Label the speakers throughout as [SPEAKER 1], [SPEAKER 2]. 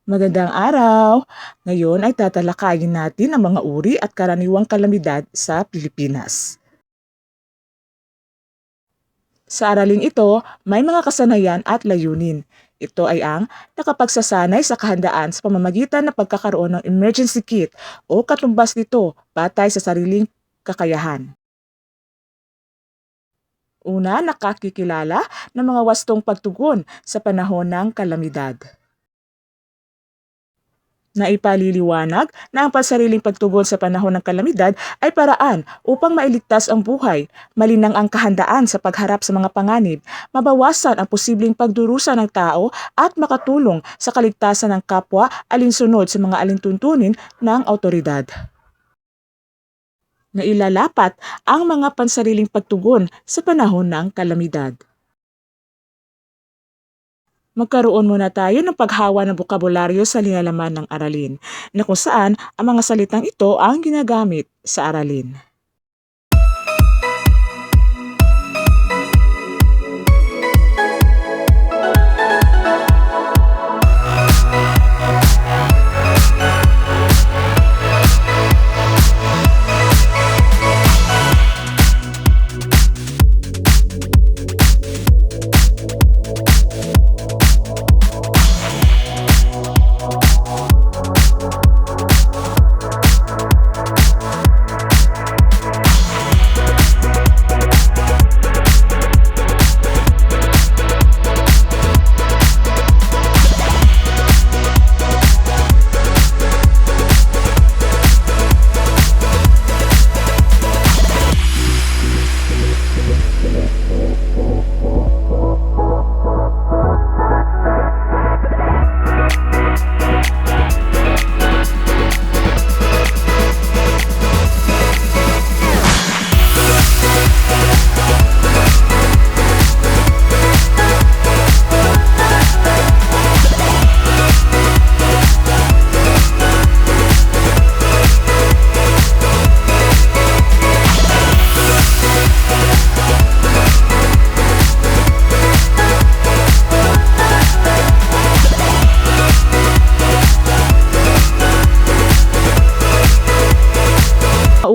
[SPEAKER 1] Magandang araw! Ngayon ay tatalakayin natin ang mga uri at karaniwang kalamidad sa Pilipinas. Sa araling ito, may mga kasanayan at layunin. Ito ay ang nakapagsasanay sa kahandaan sa pamamagitan ng pagkakaroon ng emergency kit o katumbas nito batay sa sariling kakayahan. Una, nakakikilala ng mga wastong pagtugon sa panahon ng kalamidad. Naipaliliwanag na ang pansariling pagtugon sa panahon ng kalamidad ay paraan upang mailigtas ang buhay, malinang ang kahandaan sa pagharap sa mga panganib, mabawasan ang posibleng pagdurusa ng tao at makatulong sa kaligtasan ng kapwa alinsunod sa mga alintuntunin ng autoridad. Nailalapat ang mga pansariling pagtugon sa panahon ng kalamidad. Magkaroon muna tayo ng paghawa ng bokabularyo sa linalaman ng aralin, na kung saan ang mga salitang ito ang ginagamit sa aralin.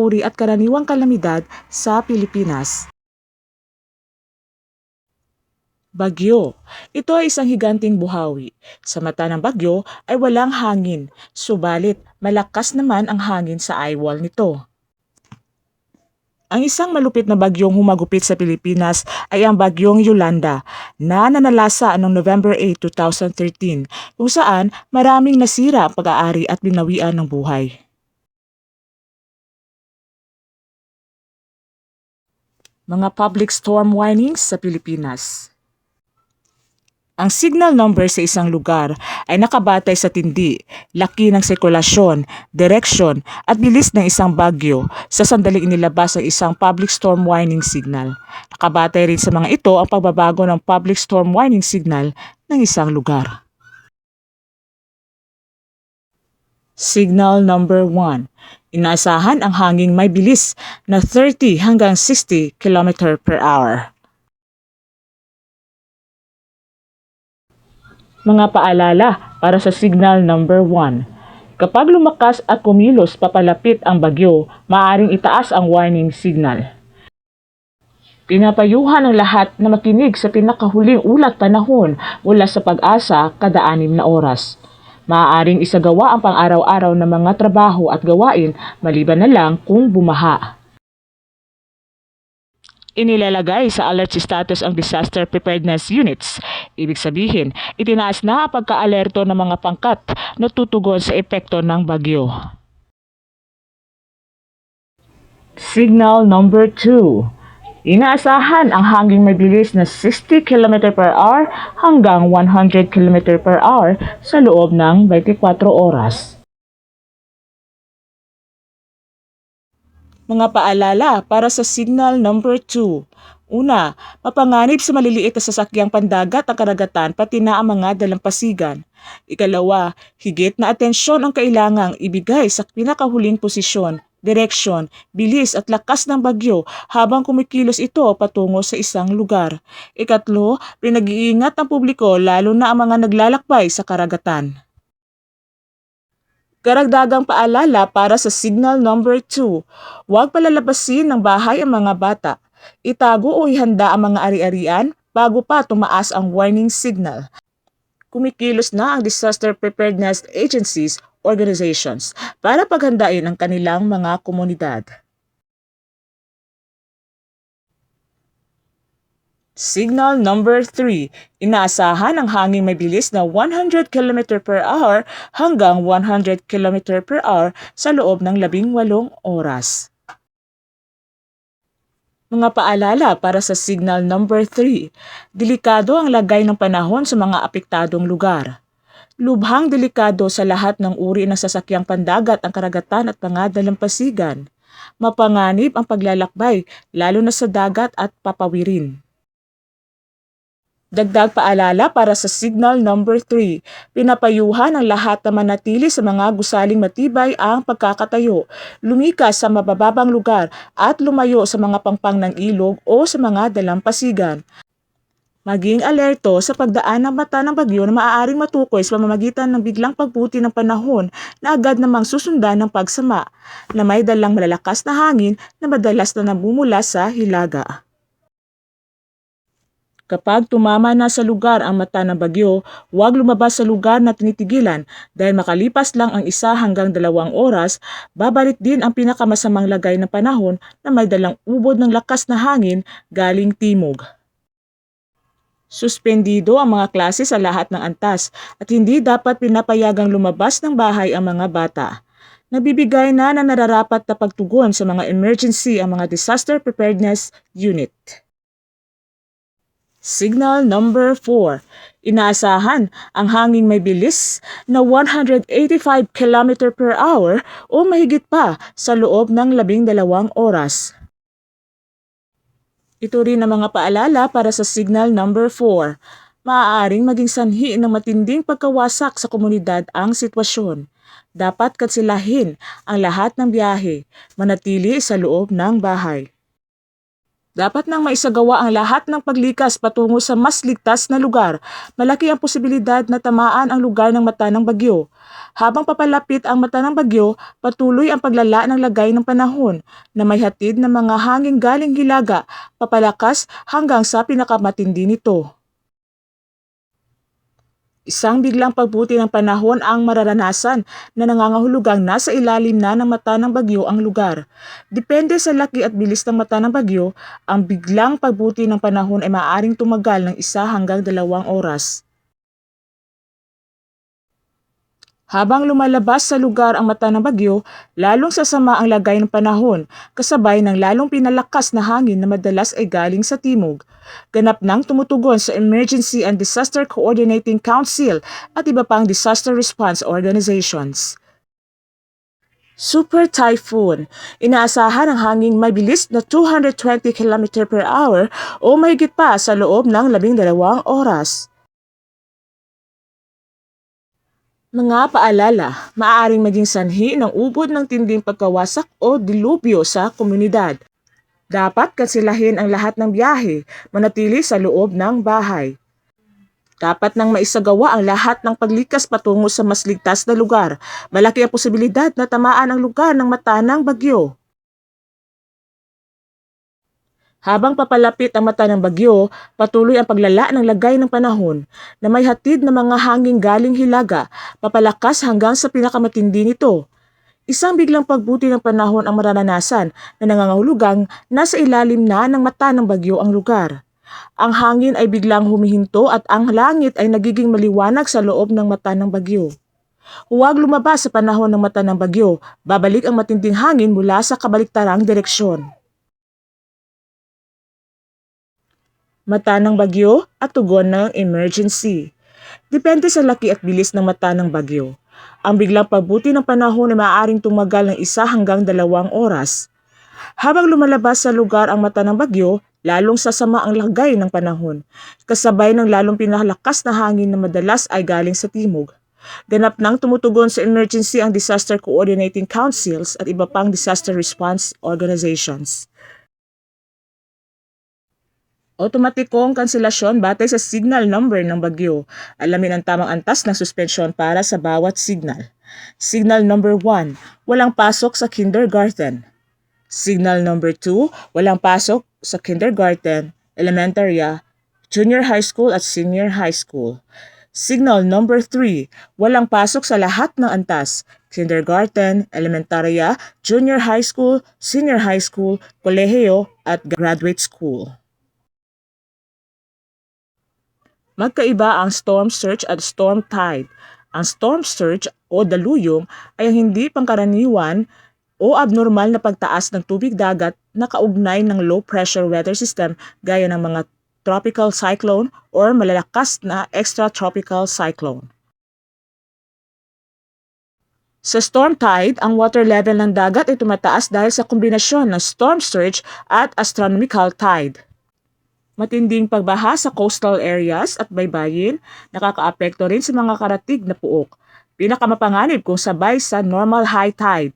[SPEAKER 1] Uri at karaniwang kalamidad sa Pilipinas. Bagyo. Ito ay isang higanting buhawi. Sa mata ng bagyo ay walang hangin, subalit malakas naman ang hangin sa eyewall nito. Ang isang malupit na bagyong humagupit sa Pilipinas ay ang bagyong Yolanda na nanalasa noong November 8, 2013 kung saan maraming nasira ang pag-aari at binawian ng buhay. Mga public storm warnings sa Pilipinas. Ang signal number sa isang lugar ay nakabatay sa tindi, laki ng sirkulasyon, direksyon at bilis ng isang bagyo sa sandaling inilabas ang isang public storm warning signal. Nakabatay rin sa mga ito ang pagbabago ng public storm warning signal ng isang lugar. Signal number 1. Inaasahan ang hanging may bilis na 30 hanggang 60 km per hour. Mga paalala para sa signal number 1. Kapag lumakas at kumilos papalapit ang bagyo, maaaring itaas ang warning signal. Pinapayuhan ng lahat na makinig sa pinakahuling ulat panahon mula sa Pag-asa kada 6 na oras. Maaaring isagawa ang pang-araw-araw na mga trabaho at gawain maliban na lang kung bumaha. Inilalagay sa alert status ang disaster preparedness units. Ibig sabihin, itinaas na ang pagka-alerto ng mga pangkat na tutugon sa epekto ng bagyo. Signal number 2. Inaasahan ang hanging may bilis na 60 km per hour hanggang 100 km per hour sa loob ng 24 oras. Mga paalala para sa signal number 2. Una, mapanganib sa maliliit na sasakyang pandagat ang karagatan pati na ang mga dalampasigan. Ikalawa, higit na atensyon ang kailangang ibigay sa pinakahuling posisyon, direksyon, bilis at lakas ng bagyo habang kumikilos ito patungo sa isang lugar. Ikatlo, pinag-iingat ang publiko lalo na ang mga naglalakbay sa karagatan. Karagdagang paalala para sa signal number 2. Huwag palalabasin ng bahay ang mga bata. Itago o ihanda ang mga ari-arian bago pa tumaas ang warning signal. Kumikilos na ang disaster preparedness agencies, organizations para paghandain ang kanilang mga komunidad. Signal number 3. Inaasahan ang hangin may bilis na 100 km per hour hanggang 100 km per hour sa loob ng 18 oras. Mga paalala para sa signal number 3. Delikado ang lagay ng panahon sa mga apektadong lugar. Lubhang delikado sa lahat ng uri ng sasakyang pandagat ang karagatan at mga dalampasigan. Mapanganib ang paglalakbay, lalo na sa dagat at papawirin. Dagdag paalala para sa signal number 3. Pinapayuhan ang lahat na manatili sa mga gusaling matibay ang pagkakatayo, lumikas sa mabababang lugar at lumayo sa mga pangpang ng ilog o sa mga dalampasigan. Maging alerto sa pagdaan ng mata ng bagyo na maaaring matukoy sa pamamagitan ng biglang pagbuti ng panahon na agad namang susundan ng pagsama na may dalang malalakas na hangin na madalas na namumula sa hilaga. Kapag tumama na sa lugar ang mata ng bagyo, huwag lumabas sa lugar na tinitigilan dahil makalipas lang ang 1 hanggang 2 oras, babalik din ang pinakamasamang lagay ng panahon na may dalang ubod ng lakas na hangin galing timog. Suspendido ang mga klase sa lahat ng antas at hindi dapat pinapayagang lumabas ng bahay ang mga bata. Nabibigay na nararapat na pagtugon sa mga emergency ang mga disaster preparedness unit. Signal number 4. Inaasahan ang hanging may bilis na 185 km per hour o mahigit pa sa loob ng 12 oras. Ito rin ang mga paalala para sa signal number 4. Maaaring maging sanhi ng matinding pagkawasak sa komunidad ang sitwasyon. Dapat kansilahin ang lahat ng biyahe, manatili sa loob ng bahay. Dapat nang maisagawa ang lahat ng paglikas patungo sa mas ligtas na lugar, malaki ang posibilidad na tamaan ang lugar ng mata ng bagyo. Habang papalapit ang mata ng bagyo, patuloy ang paglala ng lagay ng panahon na may hatid ng mga hangin galing hilaga, papalakas hanggang sa pinakamatindi nito. Isang biglang pagbuti ng panahon ang mararanasan na nangangahulugang nasa ilalim na ng mata ng bagyo ang lugar. Depende sa laki at bilis ng mata ng bagyo, ang biglang pagbuti ng panahon ay maaaring tumagal ng 1 hanggang 2 oras. Habang lumalabas sa lugar ang mata ng bagyo, lalong sasama ang lagay ng panahon, kasabay ng lalong pinalakas na hangin na madalas ay galing sa timog. Ganap nang tumutugon sa Emergency and Disaster Coordinating Council at iba pang disaster response organizations. Super Typhoon. Inaasahan ang hanging may bilis na 220 km per hour o mahigit pa sa loob ng 12 oras. Mga paalala, maaaring maging sanhi ng ubod ng tinding pagkawasak o dilubyo sa komunidad. Dapat kansilahin ang lahat ng biyahe, manatili sa loob ng bahay. Dapat nang maisagawa ang lahat ng paglikas patungo sa mas ligtas na lugar. Malaki ang posibilidad na tamaan ang lugar ng mata ng bagyo. Habang papalapit ang mata ng bagyo, patuloy ang paglala ng lagay ng panahon na may hatid ng mga hangin galing hilaga, papalakas hanggang sa pinakamatindi nito. Isang biglang pagbuti ng panahon ang mararanasan na nangangahulugang nasa ilalim na ng mata ng bagyo ang lugar. Ang hangin ay biglang humihinto at ang langit ay nagiging maliwanag sa loob ng mata ng bagyo. Huwag lumabas sa panahon ng mata ng bagyo, babalik ang matinding hangin mula sa kabaliktarang direksyon. Mata ng bagyo at tugon ng emergency. Depende sa laki at bilis ng mata ng bagyo. Ang biglang pagbuti ng panahon ay maaaring tumagal ng 1 hanggang 2 oras. Habang lumalabas sa lugar ang mata ng bagyo, lalong sasama ang lagay ng panahon, kasabay ng lalong pinakalakas na hangin na madalas ay galing sa timog. Ganap nang tumutugon sa emergency ang disaster coordinating councils at iba pang disaster response organizations. Otomatikong kanselasyon batay sa signal number ng bagyo. Alamin ang tamang antas ng suspensyon para sa bawat signal. Signal number 1, walang pasok sa kindergarten. Signal number 2, walang pasok sa kindergarten, elementary, junior high school at senior high school. Signal number 3, walang pasok sa lahat ng antas, kindergarten, elementarya, junior high school, senior high school, kolehiyo at graduate school. Magkaiba ang storm surge at storm tide. Ang storm surge o daluyong ay ang hindi pangkaraniwan o abnormal na pagtaas ng tubig dagat na kaugnay ng low pressure weather system gaya ng mga tropical cyclone or malalakas na extratropical cyclone. Sa storm tide, ang water level ng dagat ay tumataas dahil sa kombinasyon ng storm surge at astronomical tide. Matinding pagbaha sa coastal areas at baybayin, nakakaapekto rin sa mga karatig na puok. Pinakamapanganib kung sabay sa normal high tide.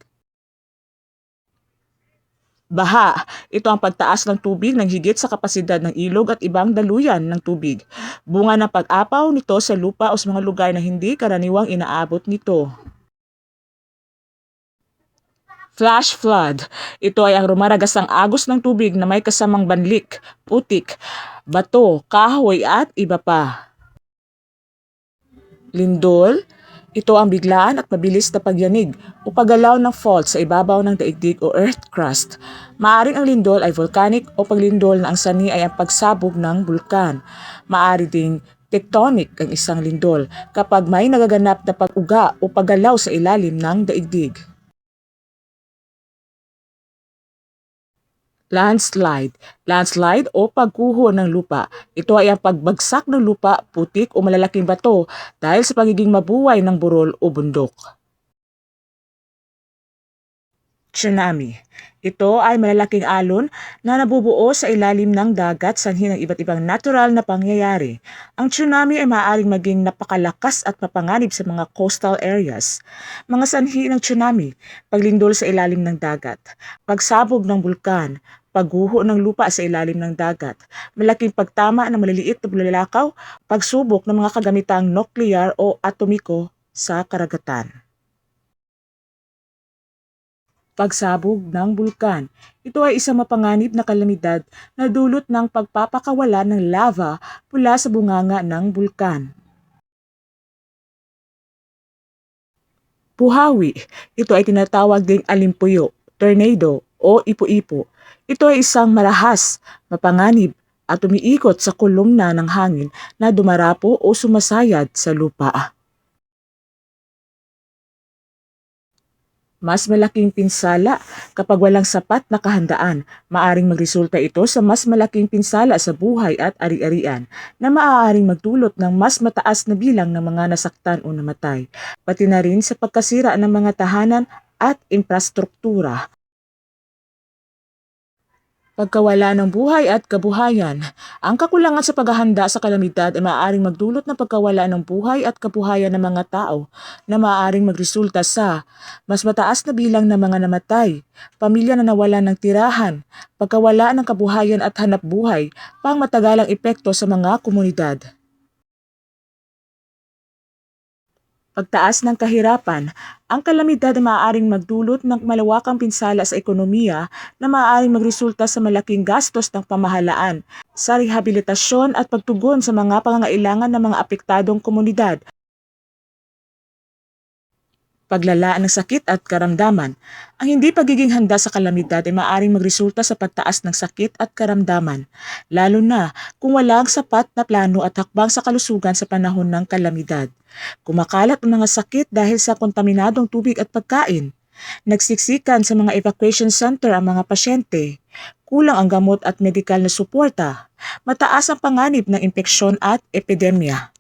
[SPEAKER 1] Baha, ito ang pagtaas ng tubig ng higit sa kapasidad ng ilog at ibang daluyan ng tubig. Bunga ng pag-apaw nito sa lupa o sa mga lugar na hindi karaniwang inaabot nito. Flash flood. Ito ay ang rumaragasang agos ng tubig na may kasamang banlik, putik, bato, kahoy at iba pa. Lindol. Ito ang biglaan at mabilis na pagyanig o paggalaw ng fault sa ibabaw ng daigdig o earth crust. Maaring ang lindol ay volcanic o paglindol na ang sani ay ang pagsabog ng bulkan. Maari ding tectonic ang isang lindol kapag may nagaganap na pag-uga o paggalaw sa ilalim ng daigdig. Landslide. Landslide o pagguho ng lupa. Ito ay ang pagbagsak ng lupa, putik o malalaking bato dahil sa pagiging mabuhay ng burol o bundok. Tsunami. Ito ay malalaking alon na nabubuo sa ilalim ng dagat sanhi ng iba't ibang natural na pangyayari. Ang tsunami ay maaaring maging napakalakas at mapanganib sa mga coastal areas. Mga sanhi ng tsunami, paglindol sa ilalim ng dagat, pagsabog ng bulkan, pagguho ng lupa sa ilalim ng dagat, malaking pagtama ng maliliit na bulalakaw, pagsubok ng mga kagamitang nuklear o atomiko sa karagatan. Pagsabog ng bulkan. Ito ay isang mapanganib na kalamidad na dulot ng pagpapakawala ng lava mula sa bunganga ng bulkan. Buhawi. Ito ay tinatawag ding alimpuyo, tornado o ipo-ipo. Ito ay isang marahas, mapanganib at umiikot sa kolumna ng hangin na dumarapo o sumasayad sa lupa. Mas malaking pinsala kapag walang sapat na kahandaan, maaring magresulta ito sa mas malaking pinsala sa buhay at ari-arian na maaaring magdulot ng mas mataas na bilang ng mga nasaktan o namatay, pati na rin sa pagkasira ng mga tahanan at infrastruktura. Pagkawala ng buhay at kabuhayan. Ang kakulangan sa paghahanda sa kalamidad ay maaaring magdulot ng pagkawala ng buhay at kabuhayan ng mga tao na maaaring magresulta sa mas mataas na bilang ng mga namatay, pamilya na nawalan ng tirahan, pagkawala ng kabuhayan at hanap buhay, pangmatagalang epekto sa mga komunidad. Pagtaas ng kahirapan, ang kalamidad ay maaaring magdulot ng malawakang pinsala sa ekonomiya na maaaring magresulta sa malaking gastos ng pamahalaan, sa rehabilitasyon at pagtugon sa mga pangangailangan ng mga apektadong komunidad. Paglala ng sakit at karamdaman. Ang hindi pagiging handa sa kalamidad ay maaaring magresulta sa pagtaas ng sakit at karamdaman, lalo na kung walang sapat na plano at hakbang sa kalusugan sa panahon ng kalamidad. Kumakalat ang mga sakit dahil sa kontaminadong tubig at pagkain. Nagsiksikan sa mga evacuation center ang mga pasyente. Kulang ang gamot at medikal na suporta. Mataas ang panganib ng impeksyon at epidemya.